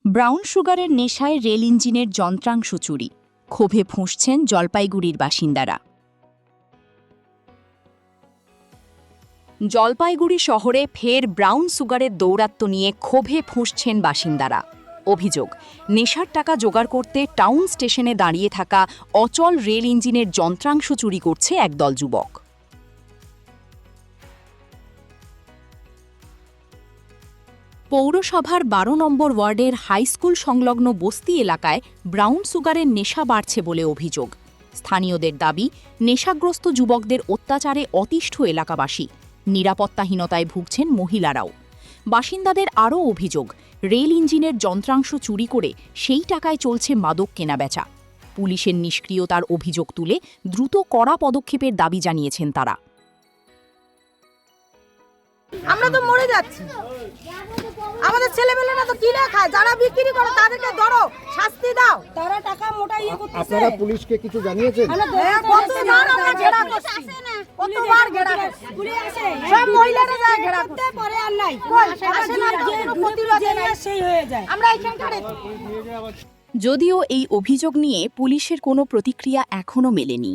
Brown সুগারের নেশায় rail ইঞ্জিনের যন্ত্রাংশ চুরি, ক্ষোভে ফুঁসছেন জলপাইগুড়ির বাসিন্দারা। জলপাইগুড়ি শহরে ফের ব্রাউন সুগারের দৌরাত্ম্য নিয়ে ক্ষোভে ফুঁসছেন বাসিন্দারা। অভিযোগ, নেশার টাকা জোগাড় করতে টাউন স্টেশনে দাঁড়িয়ে থাকা অচল রেল ইঞ্জিনের যন্ত্রাংশ চুরি করছে একদল যুবক। পৌরসভার ১২ নম্বর ওয়ার্ডের হাইস্কুল সংলগ্ন বস্তি এলাকায় ব্রাউন সুগারের নেশা বাড়ছে বলে অভিযোগ। স্থানীয়দের দাবি, নেশাগ্রস্ত যুবকদের অত্যাচারে অতিষ্ঠ এলাকাবাসী, নিরাপত্তাহীনতায় ভুগছেন মহিলারাও। বাসিন্দাদের আরও অভিযোগ, রেল ইঞ্জিনের যন্ত্রাংশ চুরি করে সেই টাকায় চলছে মাদক কেনাবেচা। পুলিশের নিষ্ক্রিয়তার অভিযোগ তুলে দ্রুত কড়া পদক্ষেপের দাবি জানিয়েছেন তারা। আমরা তো মরে যাচ্ছি, আমাদের ছেলেমেয়েরা তো কিনে খায়, যারা বিক্রি করে তাদেরকে ধরো, শাস্তি দাও। তারা টাকা মোটা করতেছে। আপনারা পুলিশকে কিছু জানিয়েছেন? কতবার আমরা ঘেরা করছি, কতবার ঘেরা করছি, পুলিশ আসে, সব মহিলারা যায় ঘেরা করতে, পরে আর নাই, আসে না, কোনো প্রতিবাদ নাই, সেই হয়ে যায়। আমরা এখানকার। যদিও এই অভিযোগ নিয়ে পুলিশের কোনো প্রতিক্রিয়া এখনও মেলেনি।